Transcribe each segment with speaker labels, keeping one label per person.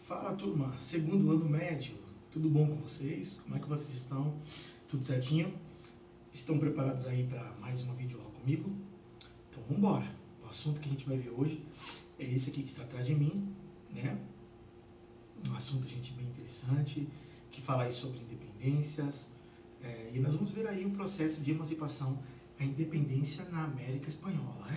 Speaker 1: Fala, turma, segundo ano médio, tudo bom com vocês? Como é que vocês estão? Tudo certinho? Estão preparados aí para mais uma videoaula comigo? Então vamos embora. O assunto que a gente vai ver hoje é esse aqui que está atrás de mim, né? Um assunto, gente, bem interessante, que fala aí sobre independências, e nós vamos ver aí o processo de emancipação, a independência na América Espanhola.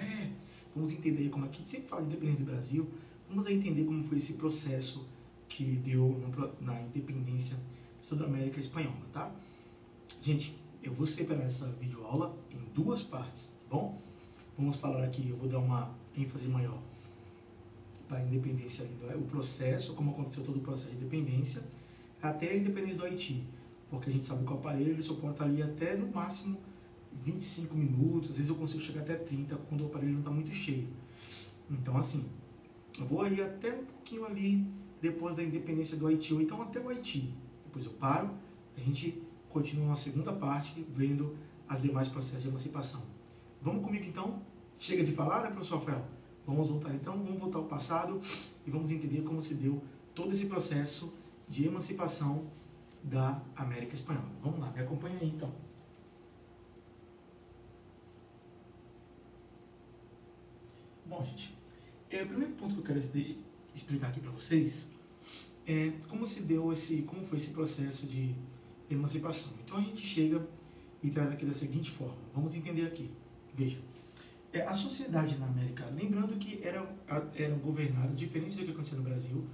Speaker 1: Vamos entender aí como aqui, a gente sempre fala de independência do Brasil, vamos aí entender como foi esse processo que deu na independência de toda a América Espanhola, tá? Gente, eu vou separar essa videoaula em duas partes, tá bom? Vamos falar aqui, eu vou dar uma ênfase maior para a independência, o processo, como aconteceu todo o processo de independência, até a independência do Haiti, porque a gente sabe que o aparelho ele suporta ali até no máximo 25 minutos, às vezes eu consigo chegar até 30 quando o aparelho não está muito cheio. Então assim, eu vou aí até um pouquinho ali depois da independência do Haiti, ou então até o Haiti. Depois eu paro, a gente continua na segunda parte, vendo as demais processos de emancipação. Vamos comigo então? Chega de falar, né, professor Rafael? Vamos voltar então, vamos voltar ao passado e vamos entender como se deu todo esse processo de emancipação da América Espanhola. Vamos lá, me acompanha aí então. Bom, gente, o primeiro ponto que eu quero explicar aqui para vocês é como foi esse processo de emancipação. Então a gente chega e traz aqui da seguinte forma. Vamos entender aqui. Veja, a sociedade na América, lembrando que eram governadas diferente do que acontecia no Brasil.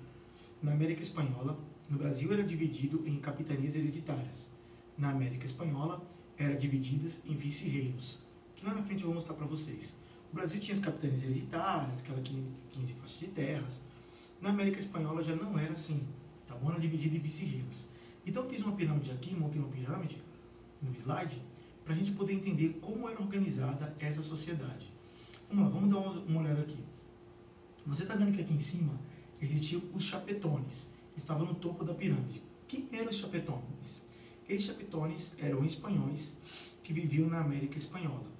Speaker 1: Na América Espanhola, no Brasil era dividido em capitanias hereditárias. Na América Espanhola era divididas em vice-reinos, que lá na frente eu vou mostrar para vocês. O Brasil tinha as capitanias hereditárias, aquela 15 faixas de terras. Na América Espanhola já não era assim, tá bom? Era dividido em vice-reinos. Então eu fiz uma pirâmide aqui, montei uma pirâmide no slide, para a gente poder entender como era organizada essa sociedade. Vamos lá, vamos dar uma olhada aqui. Você está vendo que aqui em cima existiam os chapetones, estavam no topo da pirâmide. Quem eram os chapetones? Esses chapetones eram espanhóis que viviam na América Espanhola.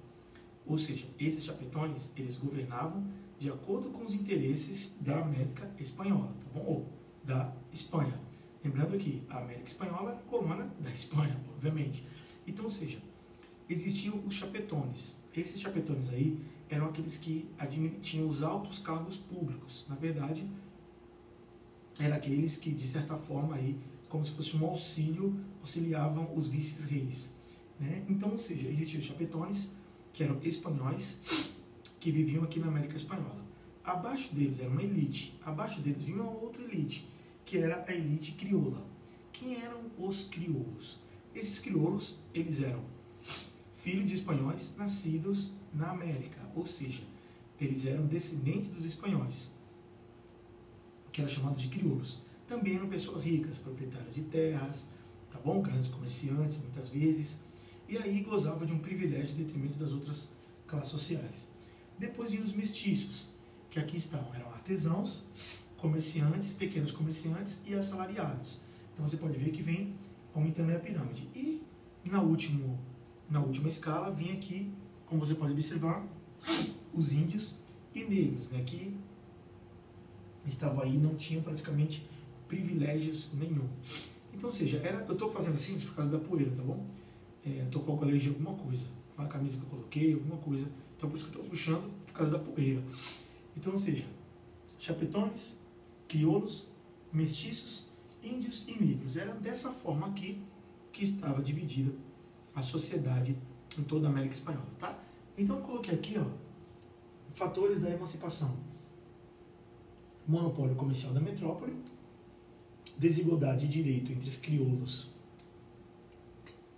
Speaker 1: Ou seja, esses chapetones, eles governavam de acordo com os interesses da América Espanhola, tá bom? Ou da Espanha. Lembrando que a América Espanhola é a colônia da Espanha, obviamente. Então, ou seja, existiam os chapetones. Esses chapetones aí eram aqueles que tinham os altos cargos públicos. Na verdade, eram aqueles que, de certa forma, aí, como se fosse um auxiliavam os vices-reis, né? Então, ou seja, existiam os chapetones, que eram espanhóis, que viviam aqui na América Espanhola. Abaixo deles era uma elite, abaixo deles vinha uma outra elite, que era a elite crioula. Quem eram os crioulos? Esses crioulos, eles eram filhos de espanhóis nascidos na América, ou seja, eles eram descendentes dos espanhóis, que eram chamados de crioulos. Também eram pessoas ricas, proprietários de terras, tá bom? Grandes comerciantes, muitas vezes, e aí gozava de um privilégio em detrimento das outras classes sociais. Depois vinham os mestiços, que aqui estão, eram artesãos, comerciantes, pequenos comerciantes e assalariados. Então você pode ver que vem aumentando a pirâmide. E na última escala vinha aqui, como você pode observar, os índios e negros, né, que estavam aí, não tinham praticamente privilégios nenhum. Então, ou seja, eu estou fazendo assim por causa da poeira, tá bom? Estou com alergia a alguma coisa, foi a camisa que eu coloquei, alguma coisa, então por isso que eu estou puxando, por causa da poeira. Então, ou seja, chapetones, crioulos, mestiços, índios e negros. Era dessa forma aqui que estava dividida a sociedade em toda a América Espanhola, tá? Então, eu coloquei aqui, ó, fatores da emancipação. Monopólio comercial da metrópole, desigualdade de direito entre os crioulos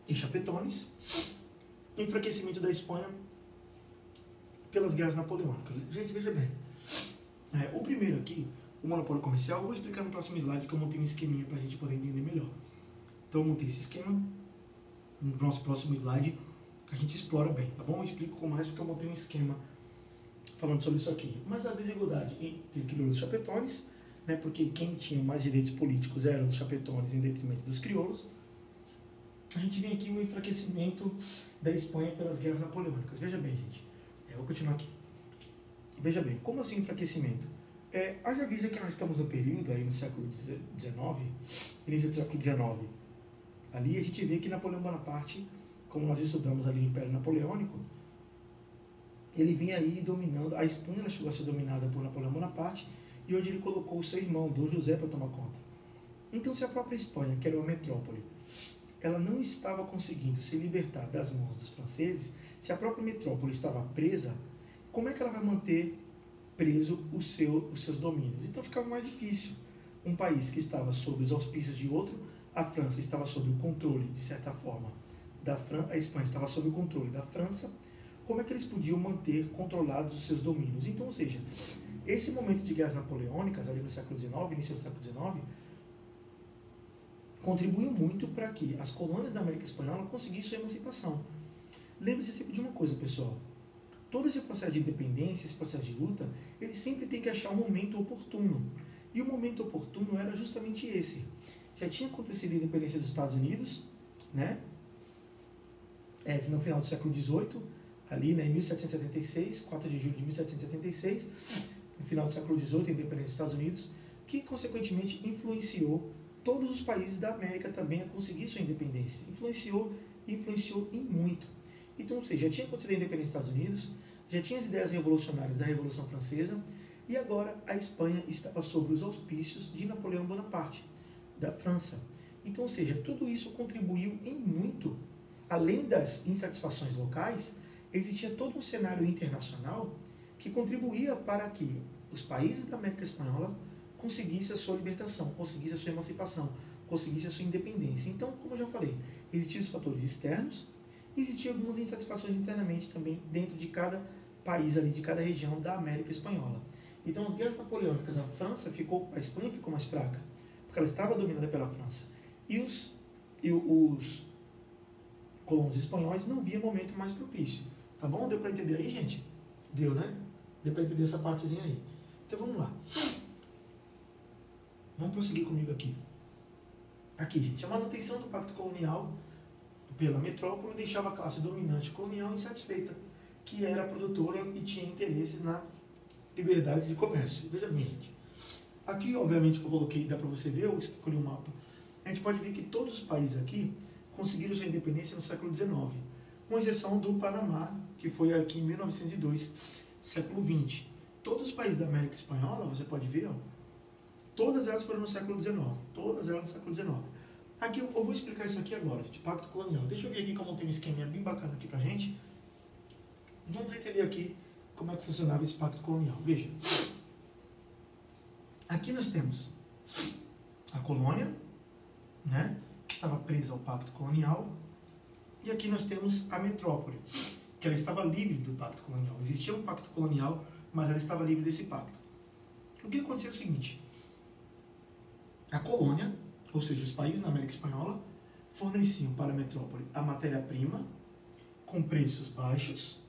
Speaker 1: e chapetones, enfraquecimento da Espanha pelas guerras napoleônicas. Gente, veja bem, o primeiro aqui, o monopólio comercial, eu vou explicar no próximo slide, que eu montei um esqueminha para a gente poder entender melhor. Então eu montei esse esquema, no nosso próximo slide a gente explora bem, tá bom? Eu explico com mais porque eu montei um esquema falando sobre isso aqui. Mas a desigualdade entre crioulos e chapetones, né, porque quem tinha mais direitos políticos eram os chapetones em detrimento dos crioulos. A gente vem aqui o enfraquecimento da Espanha pelas guerras napoleônicas. Veja bem, gente, eu vou continuar aqui. Veja bem, como assim enfraquecimento? Haja vista que nós estamos no período, aí no século XIX, início do século XIX, ali a gente vê que Napoleão Bonaparte, como nós estudamos ali o Império Napoleônico, ele vinha aí dominando, a Espanha ela chegou a ser dominada por Napoleão Bonaparte, e hoje ele colocou o seu irmão, Dom José, para tomar conta. Então, se a própria Espanha, que era uma metrópole, ela não estava conseguindo se libertar das mãos dos franceses, se a própria metrópole estava presa, como é que ela vai manter preso os seus domínios? Então ficava mais difícil. Um país que estava sob os auspícios de outro, a França estava sob o controle, de certa forma, a Espanha estava sob o controle da França, como é que eles podiam manter controlados os seus domínios? Então, ou seja, esse momento de guerras napoleônicas, ali no século XIX, início do século XIX, contribuiu muito para que as colônias da América Espanhola conseguissem sua emancipação. Lembre-se sempre de uma coisa, pessoal. Todo esse processo de independência, esse processo de luta, ele sempre tem que achar um momento oportuno. E o momento oportuno era justamente esse. Já tinha acontecido a independência dos Estados Unidos, né? No final do século XVIII, ali, né, em 1776, 4 de julho de 1776, no final do século XVIII, a independência dos Estados Unidos, que consequentemente influenciou todos os países da América também a conseguir sua independência. Influenciou em muito. Então, ou seja, já tinha acontecido a independência dos Estados Unidos, já tinha as ideias revolucionárias da Revolução Francesa, e agora a Espanha estava sob os auspícios de Napoleão Bonaparte, da França. Então, ou seja, tudo isso contribuiu em muito, além das insatisfações locais, existia todo um cenário internacional que contribuía para que os países da América Espanhola conseguissem a sua libertação, conseguissem a sua emancipação, conseguissem a sua independência. Então, como eu já falei, existiam os fatores externos, existiam algumas insatisfações internamente também dentro de cada país ali, de cada região da América Espanhola. Então, as guerras napoleônicas, a Espanha ficou mais fraca, porque ela estava dominada pela França. E os colonos espanhóis não viam momento mais propício. Tá bom? Deu para entender aí, gente? Deu, né? Deu para entender essa partezinha aí. Então, vamos lá. Vamos prosseguir comigo aqui. Aqui, gente, a manutenção do pacto colonial pela metrópole deixava a classe dominante colonial insatisfeita, que era produtora e tinha interesse na liberdade de comércio. Veja bem, gente. Aqui, obviamente, eu coloquei, dá para você ver, eu escolhi um mapa. A gente pode ver que todos os países aqui conseguiram sua independência no século XIX, com exceção do Panamá, que foi aqui em 1902, século XX. Todos os países da América Espanhola, você pode ver, ó, todas elas foram no século XIX. Todas elas no século XIX. Aqui eu vou explicar isso aqui agora, de pacto colonial. Deixa eu ver aqui como tem um esqueminha bem bacana aqui pra gente. Vamos entender aqui como é que funcionava esse pacto colonial. Veja. Aqui nós temos a colônia, né, que estava presa ao pacto colonial. E aqui nós temos a metrópole, que ela estava livre do pacto colonial. Existia um pacto colonial, mas ela estava livre desse pacto. O que aconteceu é o seguinte. A colônia, ou seja, os países na América Espanhola, forneciam para a metrópole a matéria-prima com preços baixos,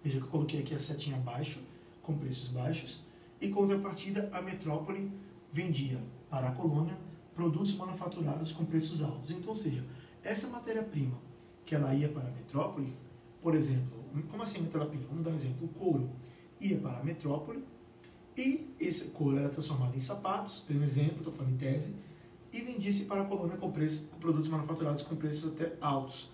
Speaker 1: veja que eu coloquei aqui a setinha abaixo, com preços baixos, e em contrapartida a metrópole vendia para a colônia produtos manufaturados com preços altos. Então, ou seja, essa matéria-prima que ela ia para a metrópole, por exemplo, como assim matéria-prima? Vamos dar um exemplo, o couro ia para a metrópole, e esse couro era transformado em sapatos, por exemplo, estou falando em tese, e vendia-se para a colônia com produtos manufaturados com preços até altos.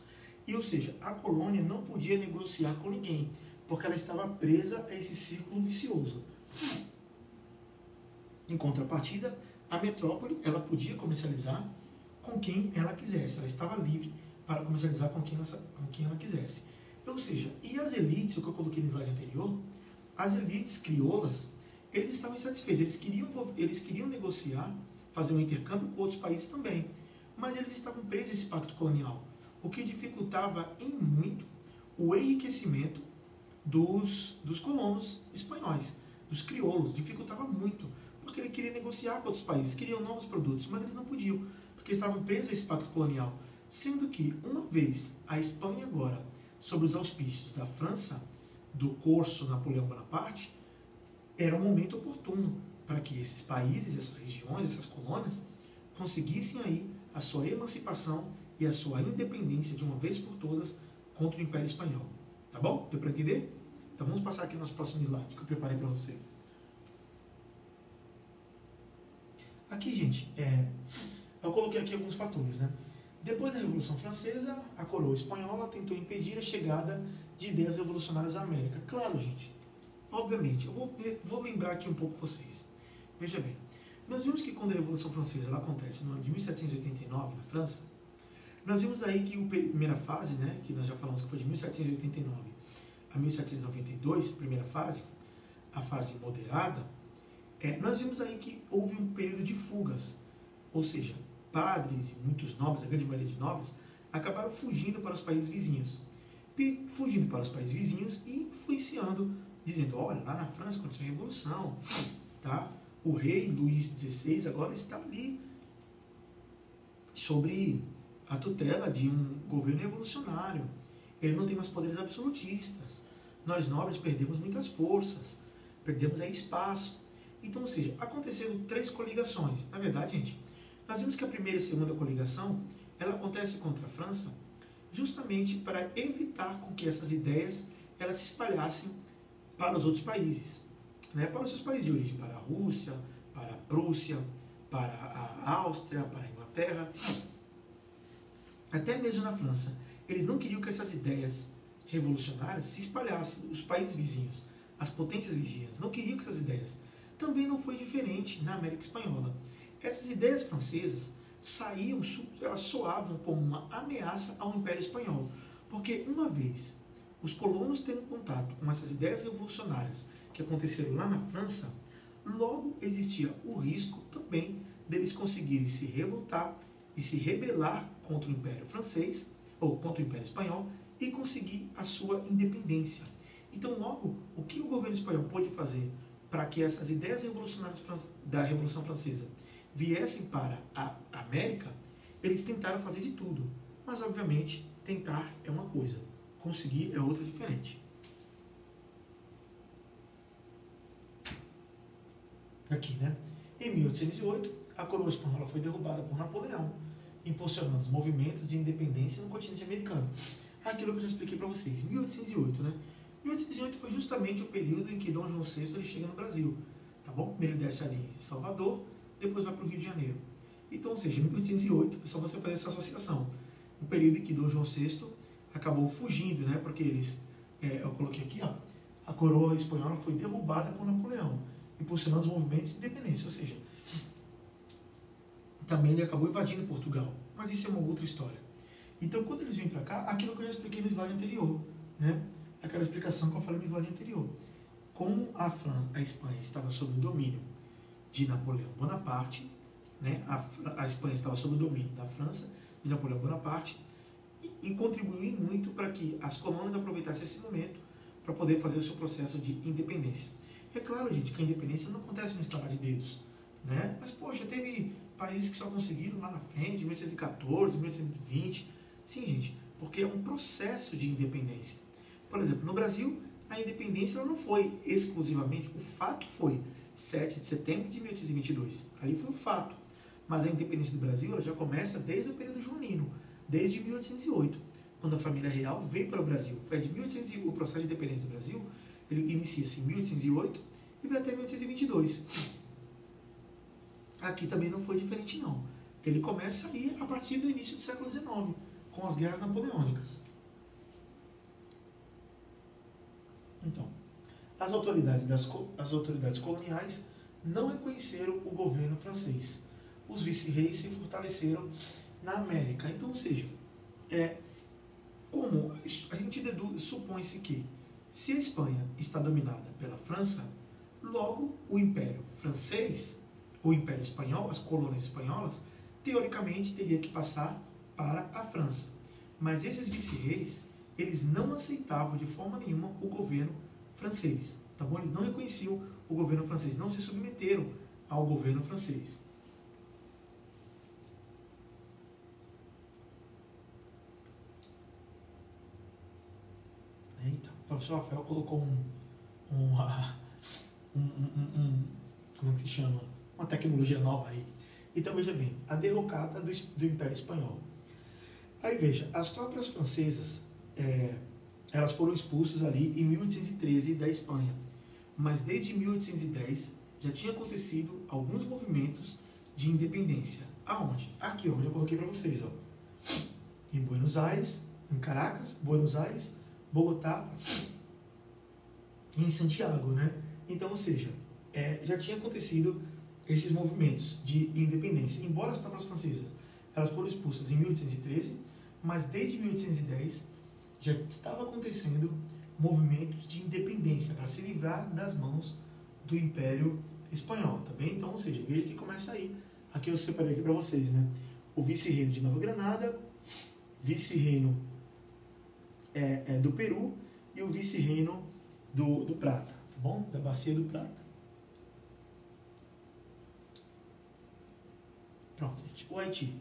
Speaker 1: E, ou seja, a colônia não podia negociar com ninguém, porque ela estava presa a esse círculo vicioso. Em contrapartida, a metrópole ela podia comercializar com quem ela quisesse, ela estava livre para comercializar com quem ela quisesse. Ou seja, e as elites, o que eu coloquei no slide anterior, as elites crioulas, eles estavam insatisfeitos, eles queriam negociar, fazer um intercâmbio com outros países também, mas eles estavam presos a esse pacto colonial, o que dificultava em muito o enriquecimento dos colonos espanhóis, dos crioulos, dificultava muito, porque ele queria negociar com outros países, queriam novos produtos, mas eles não podiam, porque estavam presos a esse pacto colonial, sendo que, uma vez a Espanha agora, sob os auspícios da França, do corso Napoleão Bonaparte, era um momento oportuno para que esses países, essas regiões, essas colônias, conseguissem aí a sua emancipação e a sua independência de uma vez por todas contra o Império Espanhol. Tá bom? Deu para entender? Então vamos passar aqui no nosso próximo slide que eu preparei para vocês. Aqui, gente, eu coloquei aqui alguns fatores, né? Depois da Revolução Francesa, a coroa espanhola tentou impedir a chegada de ideias revolucionárias à América. Claro, gente, obviamente, eu vou lembrar aqui um pouco vocês. Veja bem, nós vimos que quando a Revolução Francesa ela acontece no ano de 1789, na França, nós vimos aí que a primeira fase, né, que nós já falamos que foi de 1789 a 1792, primeira fase, a fase moderada, nós vimos aí que houve um período de fugas, ou seja, padres e muitos nobres, a grande maioria de nobres, acabaram fugindo para os países vizinhos. Fugindo para os países vizinhos e influenciando, dizendo, olha, lá na França aconteceu uma revolução, tá? O rei Luís XVI agora está ali sobre a tutela de um governo revolucionário. Ele não tem mais poderes absolutistas. Nós nobres perdemos muitas forças, perdemos aí espaço. Então, ou seja, aconteceram 3 coligações. Na verdade, gente, nós vimos que a primeira e a segunda coligação, ela acontece contra a França justamente para evitar com que essas ideias elas se espalhassem para os outros países, né? Para os seus países de origem, para a Rússia, para a Prússia, para a Áustria, para a Inglaterra, até mesmo na França. Eles não queriam que essas ideias revolucionárias se espalhassem, os países vizinhos, as potências vizinhas, não queriam que essas ideias. Também não foi diferente na América Espanhola. Essas ideias francesas elas soavam como uma ameaça ao Império Espanhol, porque uma vez os colonos tendo contato com essas ideias revolucionárias que aconteceram lá na França, logo existia o risco também deles conseguirem se revoltar e se rebelar contra o Império Francês, ou contra o Império Espanhol, e conseguir a sua independência. Então, logo, o que o governo espanhol pôde fazer para que essas ideias revolucionárias da Revolução Francesa viessem para a América, eles tentaram fazer de tudo. Mas, obviamente, tentar é uma coisa, conseguir é outra diferente. Aqui, né? Em 1808, a coroa espanhola foi derrubada por Napoleão, impulsionando os movimentos de independência no continente americano. Aquilo que eu já expliquei para vocês, 1808, né? 1808 foi justamente o período em que Dom João VI ele chega no Brasil, tá bom? Primeiro desce ali em Salvador, depois vai para o Rio de Janeiro. Então, ou seja, em 1808, é só você fazer essa associação. O período em que Dom João VI acabou fugindo, né? Porque eles, eu coloquei aqui, ó, a coroa espanhola foi derrubada por Napoleão, impulsionando os movimentos de independência, ou seja, também ele acabou invadindo Portugal. Mas isso é uma outra história. Então, quando eles vêm para cá, aquilo que eu já expliquei no slide anterior, né? Aquela explicação que eu falei no slide anterior. Como a Espanha estava sob o domínio de Napoleão Bonaparte, né? A Espanha estava sob o domínio da França, de Napoleão Bonaparte, e contribuiu muito para que as colônias aproveitassem esse momento para poder fazer o seu processo de independência. É claro, gente, que a independência não acontece no estalar de dedos, né? Mas, poxa, teve países que só conseguiram lá na frente, 1814, 1820. Sim, gente, porque é um processo de independência. Por exemplo, no Brasil, a independência ela não foi exclusivamente, o fato foi 7 de setembro de 1822. Ali foi o fato. Mas a independência do Brasil ela já começa desde o período joanino, desde 1808, quando a família real veio para o Brasil. Foi de 1800, o processo de independência do Brasil, ele inicia-se em 1808 e vai até 1822. Aqui também não foi diferente, não. Ele começa ali a partir do início do século XIX, com as guerras napoleônicas. Então, as autoridades coloniais não reconheceram o governo francês. Os vice-reis se fortaleceram na América. Então, ou seja, como a gente supõe-se que se a Espanha está dominada pela França, logo o Império Francês, o Império Espanhol, as colônias espanholas, teoricamente teria que passar para a França. Mas esses vice-reis, eles não aceitavam de forma nenhuma o governo francês, tá bom? Eles não reconheciam o governo francês, não se submeteram ao governo francês. Eita, o professor Rafael colocou como é que se chama? Uma tecnologia nova aí. Então, veja bem, a derrocada do Império Espanhol. Aí, veja, as tropas francesas, elas foram expulsas ali em 1813 da Espanha. Mas desde 1810 já tinha acontecido alguns movimentos de independência. Aonde? Aqui, onde eu coloquei para vocês, ó. Em Buenos Aires, em Caracas, Buenos Aires, Bogotá e em Santiago, né? Então, ou seja, já tinha acontecido esses movimentos de independência. Embora as tropas francesas elas foram expulsas em 1813, mas desde 1810 já estava acontecendo movimentos de independência para se livrar das mãos do Império Espanhol, tá bem? Então, ou seja, veja que começa aí. Aqui eu separei aqui para vocês, né? O vice-reino de Nova Granada, vice-reino do Peru e o vice-reino do Prata, tá bom? Da Bacia do Prata. Pronto, gente. O Haiti.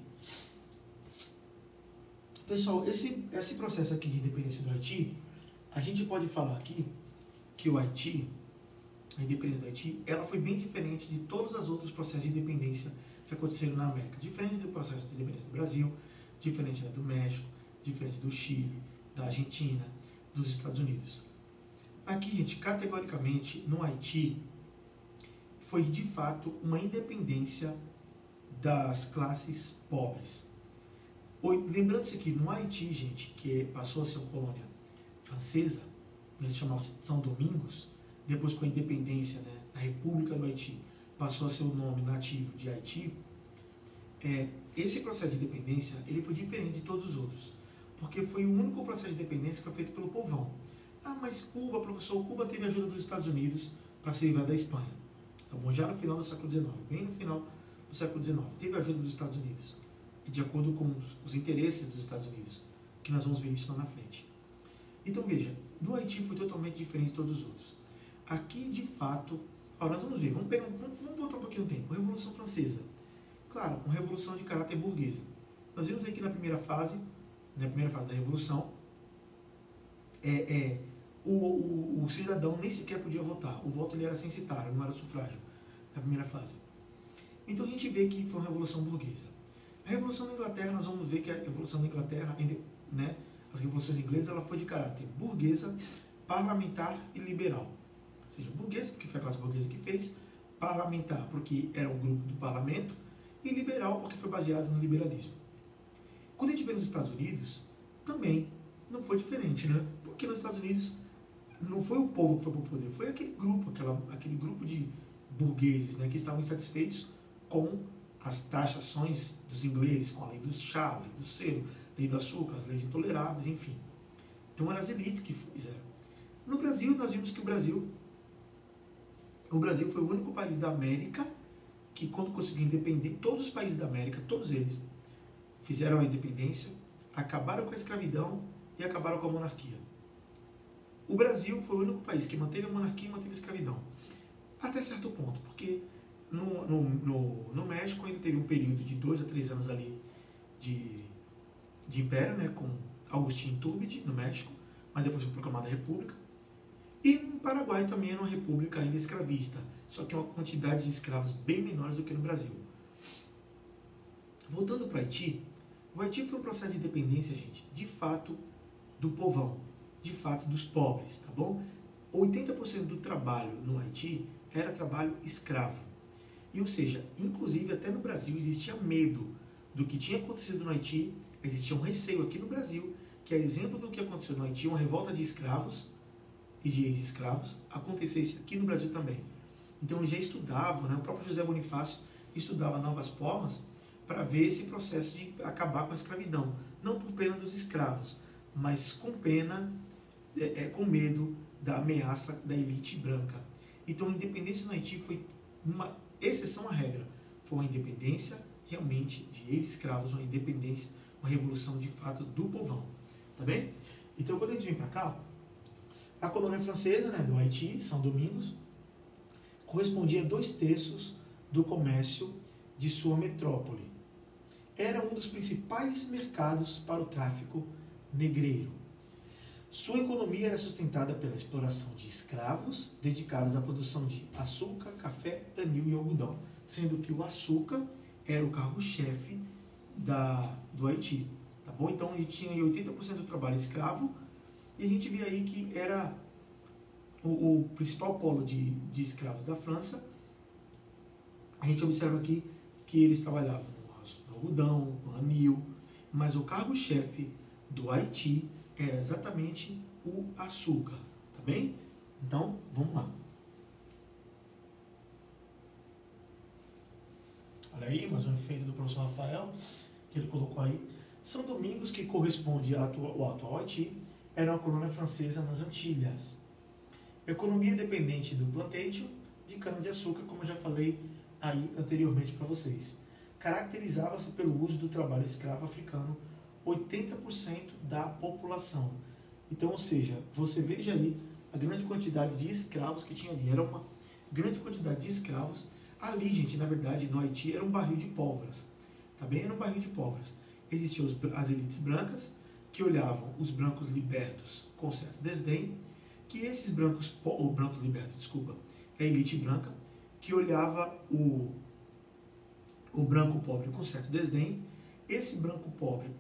Speaker 1: Pessoal, esse processo aqui de independência do Haiti, a gente pode falar aqui que o Haiti, a independência do Haiti, ela foi bem diferente de todos os outros processos de independência que aconteceram na América. Diferente do processo de independência do Brasil, diferente do México, diferente do Chile, da Argentina, dos Estados Unidos. Aqui, gente, categoricamente, no Haiti, foi de fato uma independência das classes pobres. Lembrando-se que no Haiti, gente, que passou a ser uma colônia francesa, se chamava São Domingos, depois com a independência, né, a República do Haiti passou a ser o nome nativo de Haiti, esse processo de independência ele foi diferente de todos os outros, porque foi o único processo de independência que foi feito pelo povão. Ah, mas Cuba, professor, Cuba teve ajuda dos Estados Unidos para se livrar da Espanha. Tá bom? Já no final do século XIX, bem no final do século XIX, teve ajuda dos Estados Unidos, e de acordo com os interesses dos Estados Unidos, que nós vamos ver isso lá na frente. Então veja, do Haiti foi totalmente diferente de todos os outros. Aqui, de fato, nós vamos ver, vamos voltar um pouquinho no tempo. Revolução Francesa. Claro, uma revolução de caráter burguesa. Nós vimos aqui na primeira fase da Revolução, o cidadão nem sequer podia votar. O voto ele era censitário, não era sufrágio, na primeira fase. Então a gente vê que foi uma revolução burguesa. A Revolução da Inglaterra, nós vamos ver que a Revolução da Inglaterra, né, as revoluções inglesas, ela foi de caráter burguesa, parlamentar e liberal. Ou seja, burguesa, porque foi a classe burguesa que fez, parlamentar, porque era o grupo do parlamento, e liberal, porque foi baseado no liberalismo. Quando a gente vê nos Estados Unidos, também não foi diferente, né? Porque nos Estados Unidos não foi o povo que foi para o poder, foi aquele grupo de burgueses, né, que estavam insatisfeitos com as taxações dos ingleses, com a lei do chá, a lei do selo, a lei do açúcar, as leis intoleráveis, enfim. Então eram as elites que fizeram. No Brasil, nós vimos que o Brasil foi o único país da América que, quando conseguiu independer, todos os países da América, todos eles, fizeram a independência, acabaram com a escravidão e acabaram com a monarquia. O Brasil foi o único país que manteve a monarquia e manteve a escravidão. Até certo ponto, porque no México ainda teve um período de 2 a 3 anos ali de império, né, com Agustín Iturbide, no México, mas depois foi proclamada a república. E no Paraguai também era uma república ainda escravista, só que uma quantidade de escravos bem menores do que no Brasil. Voltando para o Haiti foi um processo de independência, gente, de fato, do povão, de fato, dos pobres, tá bom? 80% do trabalho no Haiti era trabalho escravo. E, ou seja, inclusive até no Brasil existia medo do que tinha acontecido no Haiti, existia um receio aqui no Brasil, que é exemplo do que aconteceu no Haiti, uma revolta de escravos e de ex-escravos, acontecesse aqui no Brasil também. Então eles já estudavam, né? O próprio José Bonifácio estudava novas formas para ver esse processo de acabar com a escravidão. Não por pena dos escravos, mas com pena, com medo da ameaça da elite branca. Então a independência no Haiti foi uma exceção à regra. Foi uma independência realmente de ex-escravos, uma independência, uma revolução de fato do povão. Tá bem? Então quando a gente vem para cá, a colônia francesa, né, do Haiti, São Domingos, correspondia a 2/3 do comércio de sua metrópole. Era um dos principais mercados para o tráfico negreiro. Sua economia era sustentada pela exploração de escravos dedicados à produção de açúcar, café, anil e algodão, sendo que o açúcar era o carro-chefe do Haiti. Tá bom? Então ele tinha 80% do trabalho escravo, e a gente vê aí que era o principal polo de escravos da França. A gente observa aqui que eles trabalhavam no algodão, no anil, mas o cargo-chefe do Haiti era exatamente o açúcar, tá bem? Então, vamos lá. Olha aí, mais um efeito do professor Rafael, que ele colocou aí. São Domingos, que corresponde ao atual Haiti, era uma colônia francesa nas Antilhas. Economia dependente do plantation, de cana-de-açúcar, como eu já falei aí anteriormente para vocês. Caracterizava-se pelo uso do trabalho escravo africano, 80% da população. Então, ou seja, você veja aí a grande quantidade de escravos que tinha ali. Era uma grande quantidade de escravos. Ali, gente, na verdade, no Haiti, era um barril de pólvoras. Tá bem? Era um barril de pólvoras. Existiam as elites brancas, que olhavam os brancos libertos com certo desdém, que esses brancos libertos, desculpa, é a elite branca, que olhava o branco pobre com certo desdém. Esse branco pobre,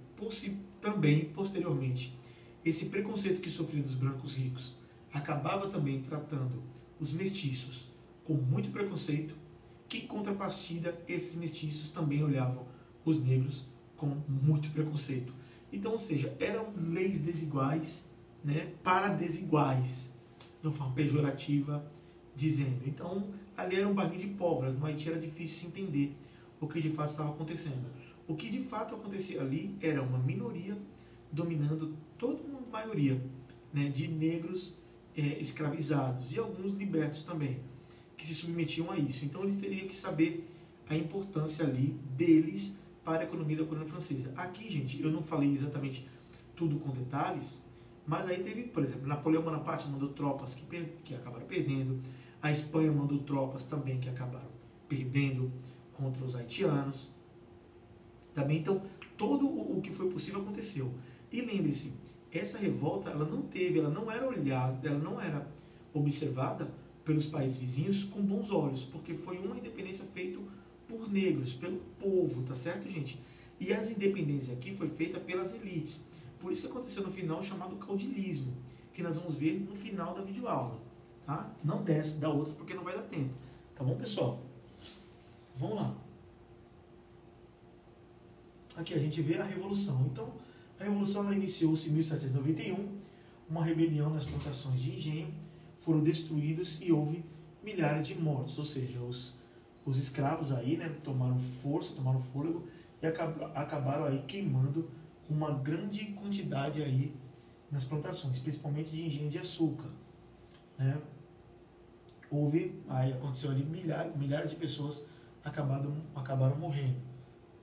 Speaker 1: também, posteriormente, esse preconceito que sofria dos brancos ricos, acabava também tratando os mestiços com muito preconceito, que em contrapartida, esses mestiços também olhavam os negros com muito preconceito. Então, ou seja, eram leis desiguais, né, para desiguais, de uma forma pejorativa, dizendo. Então, ali era um barril de pólvoras, no Haiti era difícil se entender o que de fato estava acontecendo. O que de fato acontecia ali era uma minoria dominando toda uma maioria, né, de negros escravizados e alguns libertos também, que se submetiam a isso. Então eles teriam que saber a importância ali deles para a economia da colônia francesa. Aqui, gente, eu não falei exatamente tudo com detalhes, mas aí teve, por exemplo, Napoleão Bonaparte mandou tropas que acabaram perdendo, a Espanha mandou tropas também que acabaram perdendo contra os haitianos. Também, então, todo o que foi possível aconteceu. E lembre-se, essa revolta, ela não era olhada, ela não era observada pelos países vizinhos com bons olhos, porque foi uma independência feita por negros, pelo povo, tá certo, gente? E as independências aqui foi feita pelas elites. Por isso que aconteceu no final o chamado caudilismo, que nós vamos ver no final da videoaula, tá? Não desce da outra porque não vai dar tempo. Tá bom, pessoal? Vamos lá. Aqui a gente vê a Revolução. Então, a Revolução iniciou-se em 1791, uma rebelião nas plantações de engenho, foram destruídos e houve milhares de mortos, ou seja, os escravos aí, né, tomaram força, tomaram fôlego e acabaram aí queimando uma grande quantidade aí nas plantações, principalmente de engenho de açúcar, né? Aí aconteceu ali milhares de pessoas acabaram morrendo,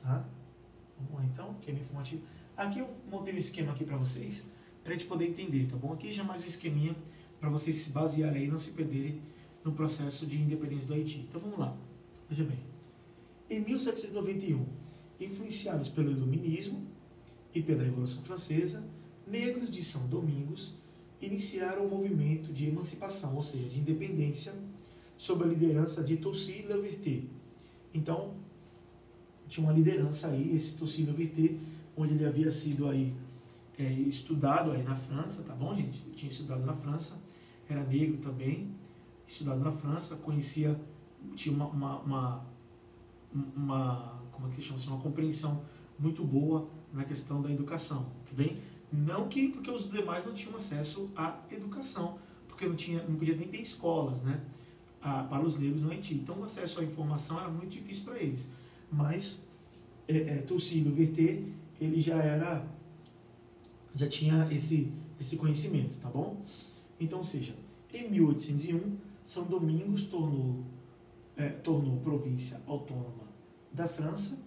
Speaker 1: tá? Vamos lá então, que é informativo. Aqui eu montei um esquema aqui para vocês, para a gente poder entender, tá bom? Aqui já mais um esqueminha para vocês se basearem aí e não se perderem no processo de independência do Haiti. Então vamos lá, veja bem. Em 1791, influenciados pelo Iluminismo e pela Revolução Francesa, negros de São Domingos iniciaram o movimento de emancipação, ou seja, de independência, sob a liderança de Toussaint Louverture. Então, tinha uma liderança aí, esse Toussaint Louverture, onde ele havia sido aí estudado aí na França, tá bom, gente? Ele tinha estudado na França, era negro também, estudado na França, tinha uma como é que se chama, uma compreensão muito boa na questão da educação, tá bem? Porque os demais não tinham acesso à educação, porque não podia nem ter escolas, né, para os negros no Haiti. Então o acesso à informação era muito difícil para eles. Mas Toussaint Louverture, ele já tinha esse conhecimento, tá bom? Então, ou seja, em 1801, São Domingos tornou província autônoma da França,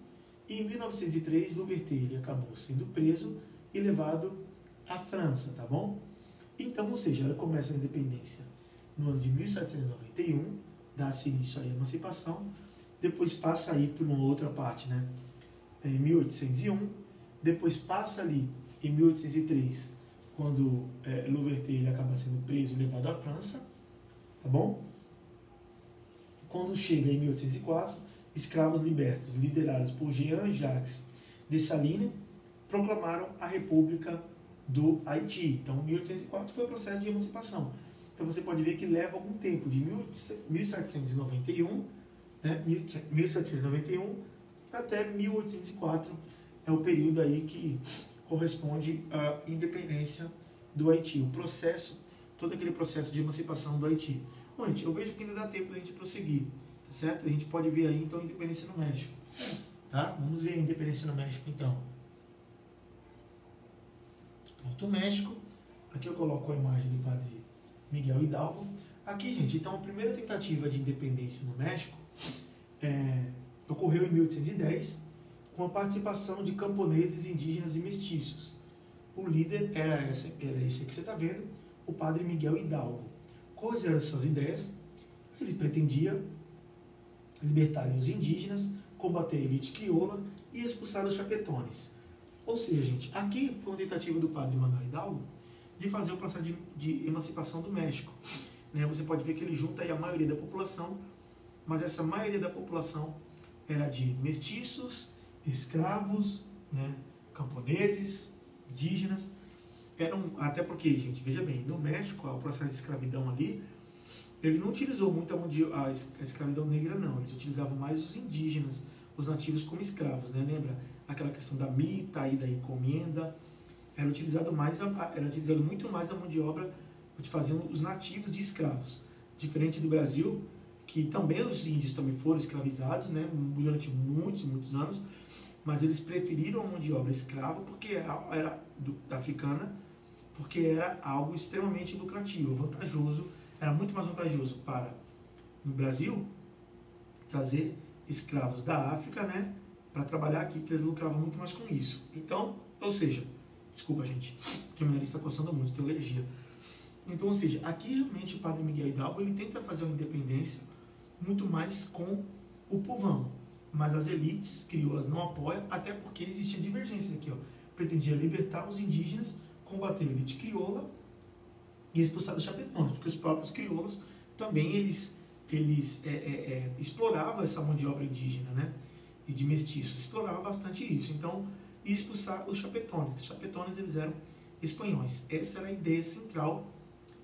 Speaker 1: e em 1903, Louverture acabou sendo preso e levado à França, tá bom? Então, ou seja, ela começa a independência no ano de 1791, dá-se início à emancipação, depois passa aí por uma outra parte, né? Em 1801, depois passa ali em 1803, quando Louverture acaba sendo preso e levado à França, tá bom? Quando chega em 1804, escravos libertos, liderados por Jean-Jacques Dessalines, proclamaram a República do Haiti. Então, 1804 foi o processo de emancipação. Então, você pode ver que leva algum tempo, de 1791, né, 1791 até 1804 é o período aí que corresponde à independência do Haiti, o processo, todo aquele processo de emancipação do Haiti. Bom, gente, eu vejo que ainda dá tempo da gente prosseguir, tá certo? A gente pode ver aí, então, a independência no México, tá? Vamos ver a independência no México, então. Pronto, o México. Aqui eu coloco a imagem do padre Miguel Hidalgo. Aqui, gente, então, a primeira tentativa de independência no México ocorreu em 1810, com a participação de camponeses, indígenas e mestiços. O líder era esse aqui que você está vendo, o padre Miguel Hidalgo. Quais eram as suas ideias? Ele pretendia libertar os indígenas, combater a elite crioula e expulsar os chapetones. Ou seja, gente, aqui foi uma tentativa do padre Miguel Hidalgo de fazer o processo de emancipação do México. Você pode ver que ele junta aí a maioria da população, mas essa maioria da população era de mestiços, escravos, camponeses, indígenas. Até porque, gente, veja bem, no México, o processo de escravidão ali, ele não utilizou muito a escravidão negra, não. Eles utilizavam mais os indígenas, os nativos como escravos, né? Lembra aquela questão da mita e da encomenda? Era utilizado muito mais a mão de obra de fazer os nativos de escravos. Diferente do Brasil, que também os índios também foram escravizados, né? Durante muitos, muitos anos, mas eles preferiram a mão de obra escrava porque era africana, porque era algo extremamente lucrativo, vantajoso, era muito mais vantajoso para, no Brasil, trazer escravos da África, né, para trabalhar aqui, porque eles lucravam muito mais com isso. Então, ou seja, desculpa, gente, porque minha nariz está coçando muito, tenho alergia. Então, ou seja, aqui realmente o padre Miguel Hidalgo, ele tenta fazer uma independência muito mais com o povão, mas as elites crioulas não apoiam, até porque existia divergência aqui, ó. Pretendia libertar os indígenas, combater a elite crioula e expulsar os chapetones, porque os próprios crioulos também eles exploravam essa mão de obra indígena, né, e de mestiços, exploravam bastante isso. Então, expulsar os chapetones. Os chapetones eles eram espanhóis. Essa era a ideia central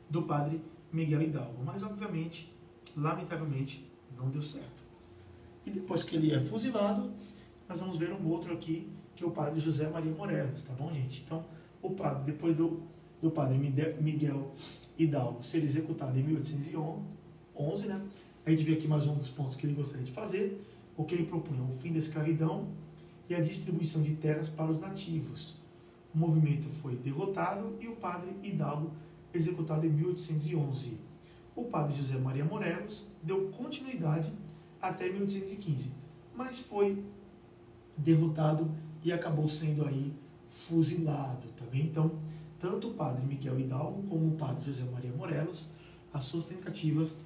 Speaker 1: do padre Miguel Hidalgo, mas obviamente, lamentavelmente, não deu certo. E depois que ele é fuzilado, nós vamos ver um outro aqui, que é o padre José Maria Morelos, tá bom, gente? Então, o padre, depois do padre Miguel Hidalgo ser executado em 1811, né? A gente vê aqui mais um dos pontos que ele gostaria de fazer, o que ele propunha, o fim da escravidão e a distribuição de terras para os nativos. O movimento foi derrotado e o padre Hidalgo executado em 1811. O padre José Maria Morelos deu continuidade até 1815, mas foi derrotado e acabou sendo aí fuzilado, tá bem? Então, tanto o padre Miguel Hidalgo como o padre José Maria Morelos, as suas tentativas,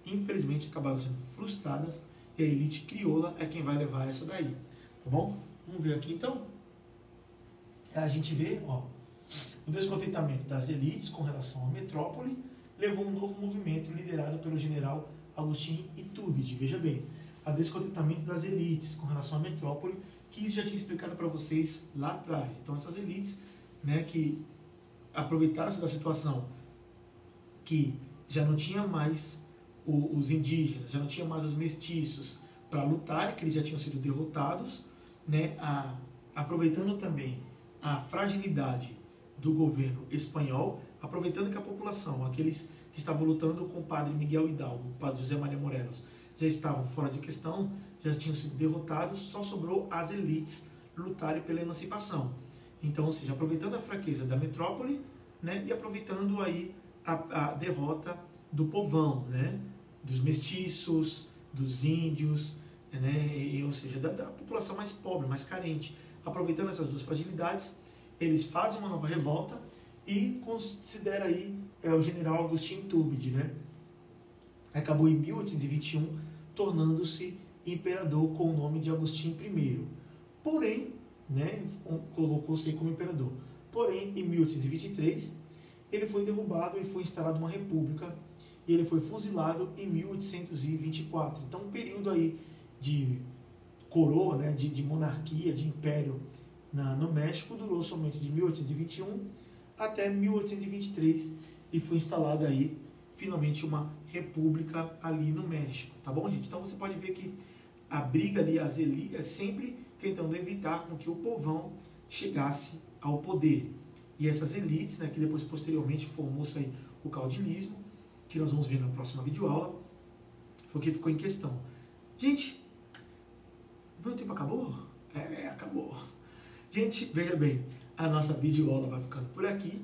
Speaker 1: infelizmente, acabaram sendo frustradas e a elite crioula é quem vai levar essa daí, tá bom? Vamos ver aqui, então. A gente vê, ó, o descontentamento das elites com relação à metrópole levou a um novo movimento liderado pelo general Agustín Iturbide. Veja bem, a descontentamento das elites com relação à metrópole, que isso já tinha explicado para vocês lá atrás. Então, essas elites, né, que aproveitaram-se da situação que já não tinha mais os indígenas, já não tinha mais os mestiços para lutar, que eles já tinham sido derrotados, né, aproveitando também a fragilidade do governo espanhol, aproveitando que a população, aqueles que estavam lutando com o padre Miguel Hidalgo, o padre José Maria Morelos, já estavam fora de questão, já tinham sido derrotados, só sobrou as elites lutarem pela emancipação. Então, ou seja, aproveitando a fraqueza da metrópole, né, e aproveitando aí a derrota do povão, né, dos mestiços, dos índios, né, ou seja, da população mais pobre, mais carente. Aproveitando essas duas fragilidades, eles fazem uma nova revolta e considera aí o general Agustín Iturbide, né? Acabou em 1821 tornando-se imperador com o nome de Agostinho I. Porém, né, colocou-se como imperador. Porém, em 1823, ele foi derrubado e foi instalada uma república e ele foi fuzilado em 1824. Então, um período aí de coroa, né, de monarquia, de império no México durou somente de 1821 até 1823 e foi instalada aí finalmente uma república ali no México, tá bom, gente? Então você pode ver que a briga ali, as elites, é sempre tentando evitar com que o povão chegasse ao poder. E essas elites, né, que depois, posteriormente, formou-se aí o caudilismo, que nós vamos ver na próxima videoaula, foi o que ficou em questão. Gente, meu tempo acabou? Acabou. Gente, veja bem, a nossa videoaula vai ficando por aqui.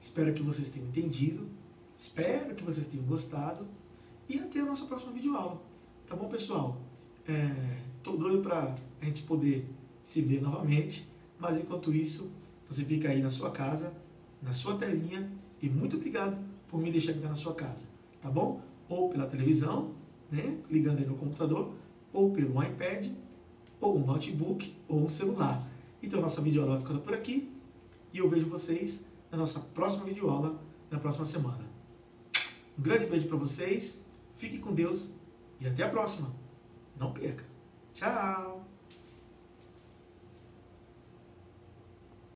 Speaker 1: Espero que vocês tenham entendido, espero que vocês tenham gostado e até a nossa próxima videoaula. Tá bom, pessoal? Tô doido para a gente poder se ver novamente, mas enquanto isso, você fica aí na sua casa, na sua telinha, e muito obrigado por me deixar entrar na sua casa, tá bom? Ou pela televisão, né, ligando aí no computador, ou pelo iPad, ou um notebook, ou um celular. Então, nossa videoaula vai ficando por aqui, e eu vejo vocês na nossa próxima videoaula, na próxima semana. Um grande beijo para vocês, fique com Deus, e até a próxima. Não perca. Tchau!